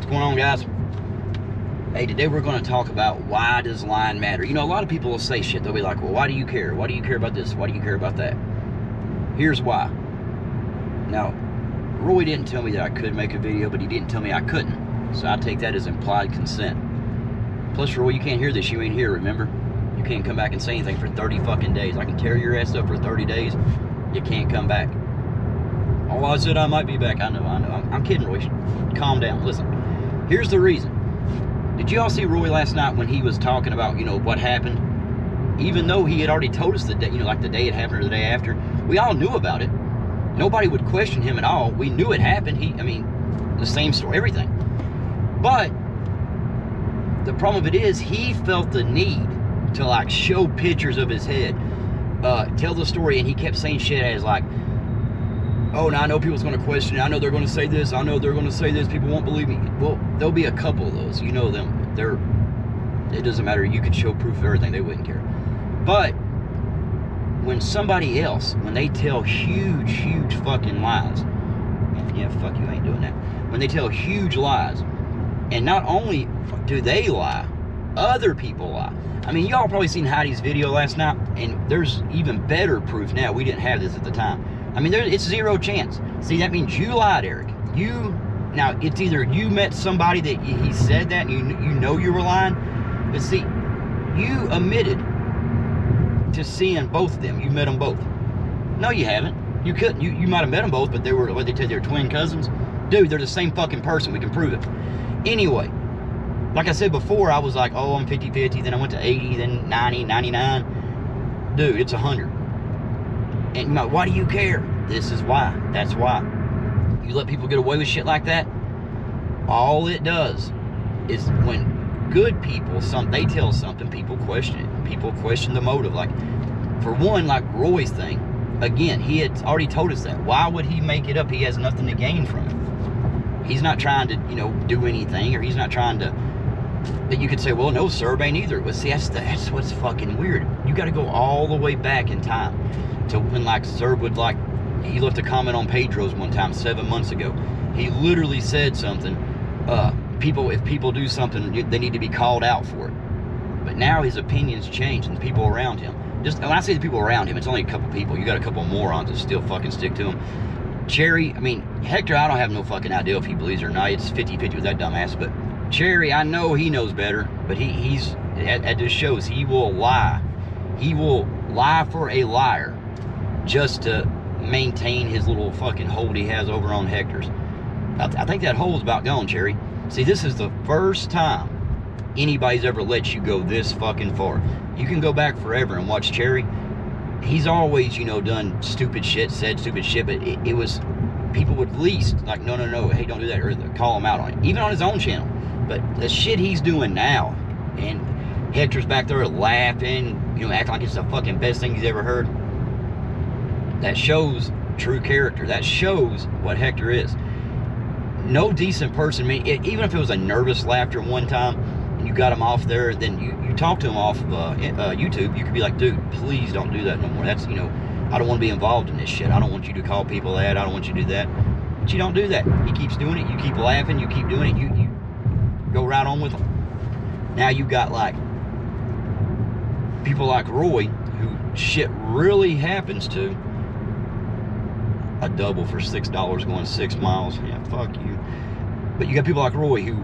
What's going on, guys? Hey, today we're going to talk about why does lying matter. You know, a lot of people will say shit. They'll be like, well, why do you care? Why do you care about this? Why do you care about that? Here's why. Now, Roy didn't tell me that I could make a video, but he didn't tell me I couldn't. So I take that as implied consent. Plus, Roy, you can't hear this. You ain't here, remember? You can't come back and say anything for 30 fucking days. I can tear your ass up for 30 days. You can't come back. Oh, I said I might be back. I know. I'm kidding, Roy. Calm down. Listen, here's the reason. Did you all see Roy last night when he was talking about, what happened? Even though he had already told us the day, like the day it happened or the day after, we all knew about it. Nobody would question him at all. We knew it happened. The same story, everything. But the problem of it is he felt the need to show pictures of his head, tell the story, and he kept saying shit as oh, now I know people's going to question it. I know they're going to say this. I know they're going to say this. People won't believe me. Well, there'll be a couple of those. You know them. It doesn't matter. You could show proof of everything. They wouldn't care. But when somebody else, when they tell huge fucking lies, yeah, fuck you, I ain't doing that. When they tell huge lies, and not only do they lie, other people lie. Y'all probably seen Heidi's video last night, and there's even better proof now. We didn't have this at the time. It's zero chance. See, that means you lied, Eric. Now, it's either you met somebody that he said that, and you know you were lying, but see, you admitted to seeing both of them. You met them both. No, you haven't. You couldn't. You might have met them both, but they were, what they tell you, they were twin cousins? Dude, they're the same fucking person. We can prove it. Anyway, like I said before, I was like, oh, I'm 50-50, then I went to 80, then 90, 99. Dude, it's 100. And why do you care? This is why. That's why. You let people get away with shit like that, all it does is when good people, they tell something, people question it. People question the motive. For one, like Roy's thing, again, he had already told us that. Why would he make it up? He has nothing to gain from it. He's not trying to, do anything, or he's not trying to, that you could say, well, no, Serb ain't either. Well, see, that's what's fucking weird. You got to go all the way back in time to when, Serb would, he left a comment on Pedro's one time 7 months ago. He literally said something, if people do something, they need to be called out for it. But now his opinions change, and the people around him, when I say the people around him, it's only a couple people. You got a couple morons that still fucking stick to him. Cherry, Hector, I don't have no fucking idea if he believes it or not. It's 50-50 with that dumbass, but Cherry, I know he knows better, but he's at this shows, he will lie. He will lie for a liar just to maintain his little fucking hold he has over on Hector's. I think that hole's about gone, Cherry. See, this is the first time anybody's ever let you go this fucking far. You can go back forever and watch Cherry. He's always, done stupid shit, said stupid shit, but it was, people would at least, no, hey, don't do that, or call him out on it, even on his own channel. But the shit he's doing now, and Hector's back there laughing, acting like it's the fucking best thing he's ever heard, that shows true character. That shows what Hector is. No decent person, even if it was a nervous laughter one time, and you got him off there, then you talk to him off of YouTube, you could be like, dude, please don't do that no more. That's, I don't want to be involved in this shit. I don't want you to call people that. I don't want you to do that. But you don't do that. He keeps doing it. You keep laughing. You keep doing it. You go right on with him. Now you got people like Roy, who shit really happens to. A double for $6 going 6 miles. Yeah, fuck you. But you got people like Roy who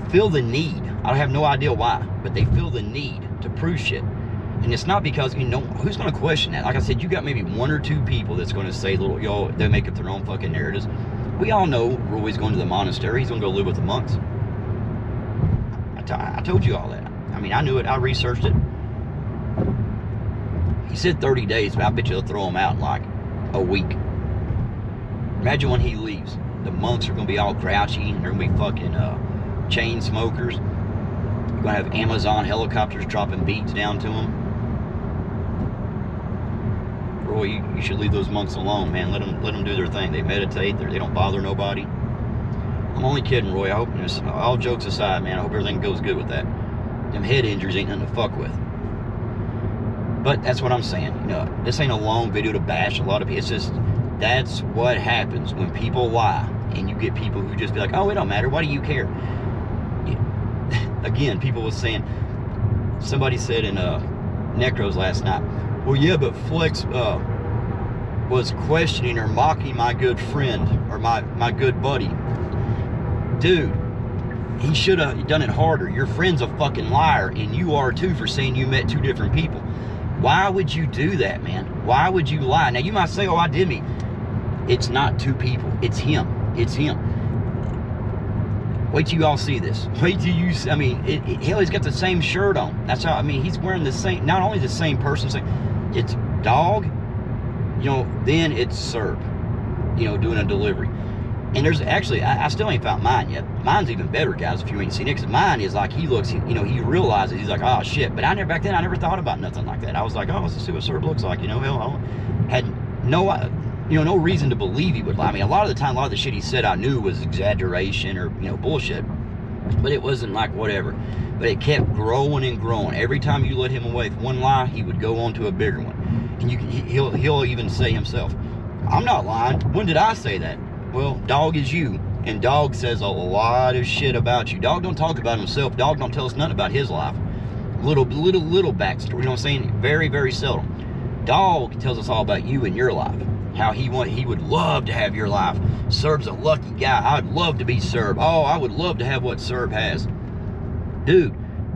feel the need. I have no idea why, but they feel the need to prove shit. And it's not because, who's going to question that? Like I said, you got maybe 1 or 2 people that's going to say they make up their own fucking narratives. We all know Roy's going to the monastery. He's going to go live with the monks. I told you all that. I knew it. I researched it. He said 30 days, but I bet you they'll throw him out in a week. Imagine when he leaves. The monks are going to be all grouchy, and they're going to be fucking chain smokers. You're going to have Amazon helicopters dropping beads down to them. Roy, you should leave those monks alone, man. Let them do their thing. They meditate. They don't bother nobody. I'm only kidding, Roy. I hope, all jokes aside, man, I hope everything goes good with that. Them head injuries ain't nothing to fuck with. But that's what I'm saying. This ain't a long video to bash a lot of people. It's just, that's what happens when people lie. and you get people who just be like, oh, it don't matter, why do you care? Again, people was saying, somebody said in Necros last night, well, yeah, but Flex was questioning or mocking my good friend or my good buddy. Dude, he should have done it harder. Your friend's a fucking liar, and you are too, for saying you met two different people. Why would you do that, man? Why would you lie? Now, you might say, oh, I did meet. It's not two people. It's him. It's him. Wait till you all see this. Wait till you, I mean, hell, he's got the same shirt on. That's how, I mean, he's wearing the same, not only the same person, it's Dog, you know, then it's Serb, you know, doing a delivery. And there's actually, I still ain't found mine yet. Mine's even better, guys, if you ain't seen it. Because mine is like, he looks, you know, he realizes, he's like, oh, shit. But back then, I never thought about nothing like that. I was like, oh, let's see what Serb looks like, you know. Hell, I had no reason to believe he would lie. I mean, a lot of the time, a lot of the shit he said I knew was exaggeration or, you know, bullshit. But it wasn't like whatever. But it kept growing and growing. Every time you let him away with one lie, he would go on to a bigger one. And he'll even say himself, I'm not lying. When did I say that? Well, Dog is you, and Dog says a lot of shit about you. Dog don't talk about himself. Dog don't tell us nothing about his life. Little backstory, you know what I'm saying? Very, very seldom. Dog tells us all about you and your life. How he would love to have your life. Serb's a lucky guy. I'd love to be Serb. Oh, I would love to have what Serb has. Dude,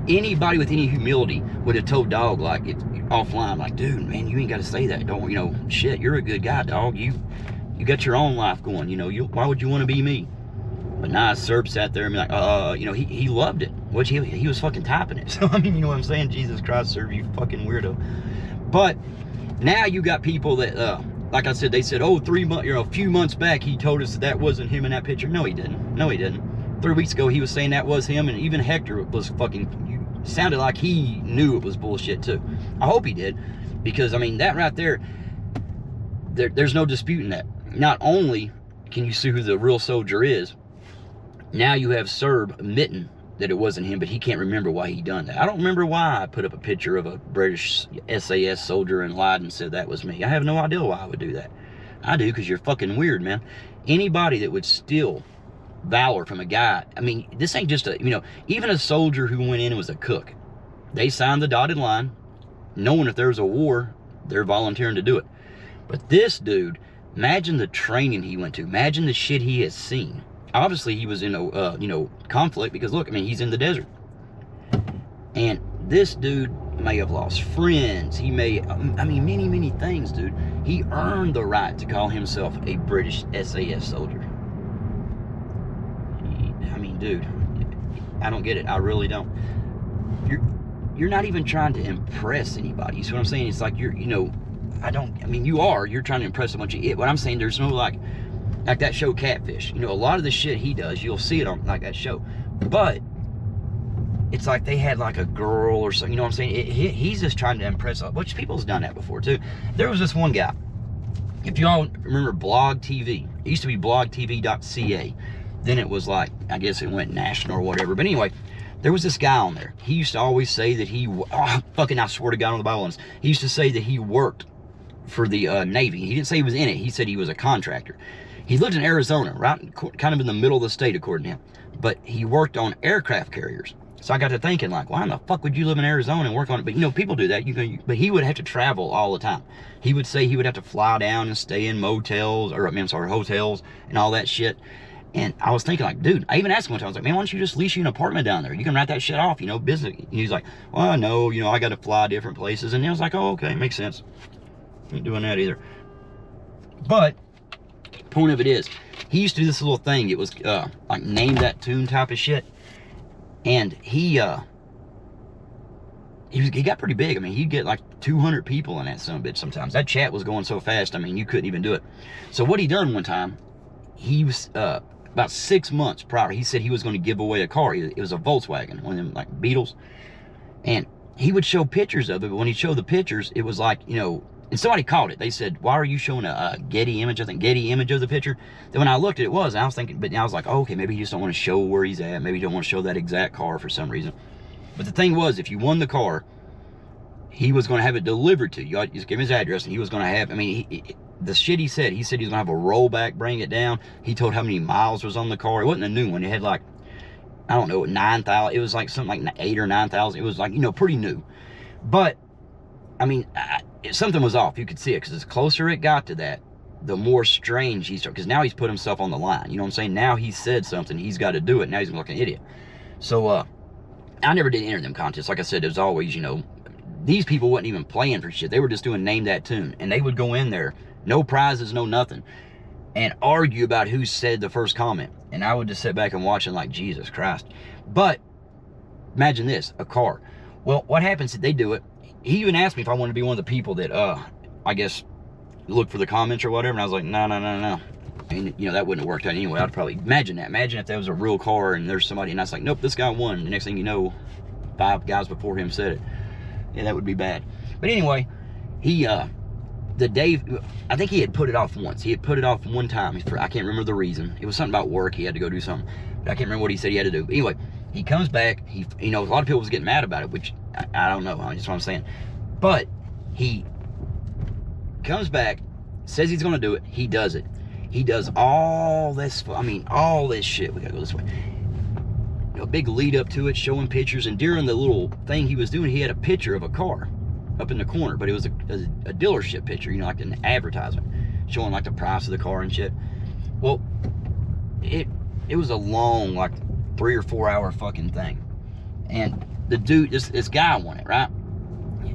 anybody with any humility would have told Dog, like, offline, like, dude, man, you ain't got to say that. Don't, you know, shit, you're a good guy, Dog. You got your own life going, you know, why would you want to be me? But nah, Serb sat there and be like, you know, he loved it, which he was fucking typing it. So, I mean, you know what I'm saying? Jesus Christ, Serb, you fucking weirdo. But now you got people that, like I said, they said, oh, 3 months, a few months back, he told us that wasn't him in that picture. No, he didn't. No, he didn't. 3 weeks ago, he was saying that was him, and even Hector was fucking, sounded like he knew it was bullshit, too. I hope he did, because, I mean, that right there, there's no disputing that. Not only can you see who the real soldier is, now you have Serb admitting that it wasn't him, but he can't remember why he done that. I don't remember why I put up a picture of a British SAS soldier and lied and said that was me. I have no idea why I would do that. I do, because you're fucking weird, man. Anybody that would steal valor from a guy, I mean, this ain't just a, you know, even a soldier who went in and was a cook. They signed the dotted line, knowing if there was a war, they're volunteering to do it. But this dude, imagine the training he went to. Imagine the shit he has seen. Obviously, he was in a, you know, conflict, because look, I mean, he's in the desert. And this dude may have lost friends. He may, I mean, many, many things, dude. He earned the right to call himself a British SAS soldier. I mean, dude, I don't get it. I really don't. You're not even trying to impress anybody. You see what I'm saying? It's like you're, you know, you're trying to impress a bunch of it. But I'm saying there's no, like that show Catfish. You know, a lot of the shit he does, you'll see it on, like, that show. But it's like they had, like, a girl or something, you know what I'm saying? He's just trying to impress, which people's done that before, too. There was this one guy. If you all remember Blog TV, it used to be blogtv.ca. Then it was like, I guess it went national or whatever. But anyway, there was this guy on there. He used to always say that I swear to God on the Bible, he used to say that he worked for the Navy. He didn't say he was in it. He said he was a contractor. He lived in Arizona, right, kind of in the middle of the state, according to him. But he worked on aircraft carriers. So I got to thinking, like, why in the fuck would you live in Arizona and work on it? But, you know, people do that. But he would have to travel all the time. He would say he would have to fly down and stay in motels, or, hotels and all that shit. And I was thinking, like, dude, I even asked him one time, I was like, man, why don't you just lease you an apartment down there? You can write that shit off, you know, business. And he's like, well, no, you know, I got to fly different places. And I was like, oh, okay, makes sense. Ain't doing that either. But point of it is, he used to do this little thing. It was like name that tune type of shit. And he got pretty big. I mean, he'd get like 200 people in that son of a bitch sometimes. That chat was going so fast, I mean, you couldn't even do it. So what he done one time, he was about 6 months prior, he said he was going to give away a car. It was a Volkswagen, one of them like Beetles. And he would show pictures of it, but when he showed the pictures, it was like, you know, and somebody called it. They said, why are you showing a Getty image? I think Getty image of the picture. Then when I looked at it, and I was thinking, but I was like, oh, okay, maybe he just don't want to show where he's at. Maybe he don't want to show that exact car for some reason. But the thing was, if you won the car, he was going to have it delivered to you. Just give him his address, and he was going to have, I mean, the shit he said he's gonna have a rollback, bring it down. He told how many miles was on the car. It wasn't a new one. It had like, I don't know, 9,000. It was like something like 8 or 9,000. It was like, you know, pretty new. But I mean, something was off. You could see it, because the closer it got to that, the more strange he started. Because now he's put himself on the line. You know what I'm saying? Now he said something. He's got to do it. Now he's like an idiot. So I never did enter them contests. Like I said, there's always, you know, these people wasn't even playing for shit. They were just doing name that tune. And they would go in there, no prizes, no nothing, and argue about who said the first comment. And I would just sit back and watch it like, Jesus Christ. But imagine this, a car. Well, what happens if they do it? He even asked me if I wanted to be one of the people that, I guess, look for the comments or whatever. And I was like, no. And, you know, that wouldn't have worked out anyway. I'd probably imagine that. Imagine if that was a real car and there's somebody, and I was like, nope, this guy won. The next thing you know, 5 guys before him said it. Yeah, that would be bad. But anyway, he, the day, I think he had put it off once. He had put it off one time. I can't remember the reason. It was something about work. He had to go do something. But I can't remember what he said he had to do. Anyway, he comes back. You know, a lot of people was getting mad about it, which I don't know. That's what I'm saying. But he comes back, says he's going to do it. He does it. He does all this, I mean, all this shit. We got to go this way. You know, a big lead up to it, showing pictures. And during the little thing he was doing, he had a picture of a car up in the corner, but it was a dealership picture, you know, like an advertisement, showing like the price of the car and shit. Well, it was a long, like 3 or 4 hour fucking thing. And the dude, this guy won it, right?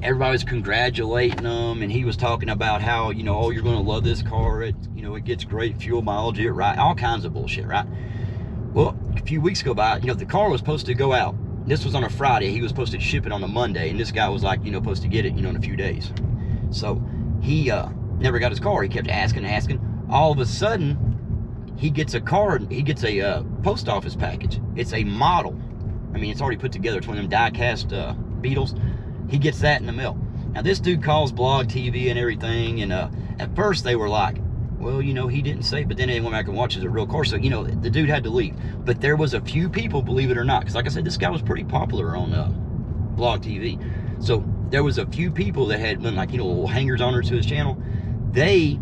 Everybody was congratulating him, and he was talking about how, you know, oh, you're going to love this car. It, you know, it gets great fuel mileage, right? All kinds of bullshit, right? Well, a few weeks go by, you know, the car was supposed to go out. This was on a Friday. He was supposed to ship it on a Monday, and this guy was like, you know, supposed to get it, you know, in a few days. So he never got his car. He kept asking. All of a sudden, he gets a card. He gets a post office package. It's a model. I mean, it's already put together. It's one of them die-cast Beetles. He gets that in the mail. Now, this dude calls Blog TV and everything, and at first they were like, well, you know, he didn't say, but then they went back and watched it a real car. So, you know, the dude had to leave. But there was a few people, believe it or not, because like I said, this guy was pretty popular on Blog TV. So there was a few people that had been like, you know, little hangers-on to his channel. They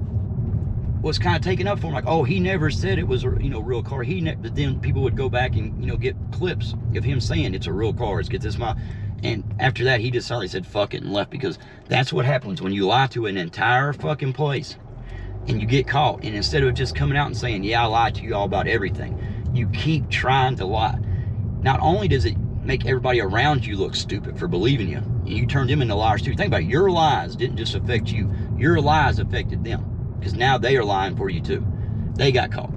was kind of taken up for him, like, oh, he never said it was a, you know, real car. But then people would go back and, you know, get clips of him saying it's a real car. It's get this mile. And after that, he just finally said fuck it and left, because that's what happens when you lie to an entire fucking place and you get caught. And instead of just coming out and saying, yeah, I lied to you all about everything, you keep trying to lie. Not only does it make everybody around you look stupid for believing you, you turned them into liars too. Think about it. Your lies didn't just affect you. Your lies affected them, because now they are lying for you too. They got caught.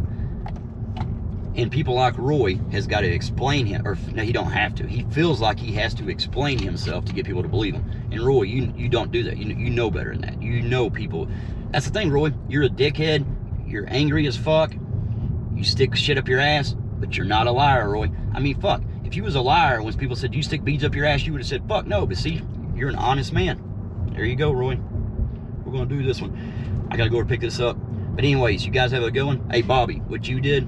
And people like Roy has got to explain him, or no, he don't have to. He feels like he has to explain himself to get people to believe him. And Roy, you don't do that. You know better than that. You know people. That's the thing, Roy. You're a dickhead. You're angry as fuck. You stick shit up your ass, but you're not a liar, Roy. I mean, fuck. If you was a liar, when people said you stick beads up your ass, you would have said, fuck no. But see, you're an honest man. There you go, Roy. We're going to do this one. I got to go pick this up. But anyways, you guys have a good one. Hey, Bobby, what you did,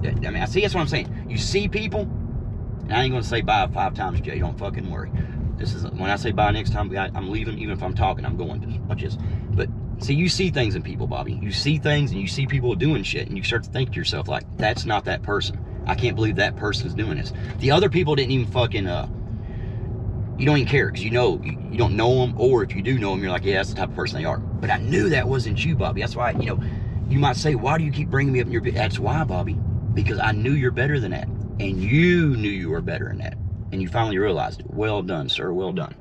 I mean, I see, that's what I'm saying. You see people, and I ain't going to say bye 5 times, Jay. Don't fucking worry. This is, when I say bye next time, I'm leaving. Even if I'm talking, I'm going to watch this. But see, you see things in people, Bobby. You see things, and you see people doing shit, and you start to think to yourself, like, that's not that person. I can't believe that person's doing this. The other people didn't even fucking, you don't even care, because you know, you don't know them, or if you do know them, you're like, yeah, that's the type of person they are. But I knew that wasn't you, Bobby. That's why, you know, you might say, why do you keep bringing me up in your... That's why, Bobby. Because I knew you're better than that. And you knew you were better than that. And you finally realized it. Well done, sir. Well done.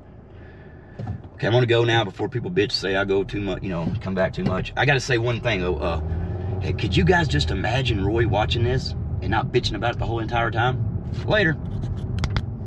Okay, I'm going to go now before people bitch say I go too much, you know, come back too much. I got to say one thing, though. Hey, could you guys just imagine Roy watching this and not bitching about it the whole entire time? Later.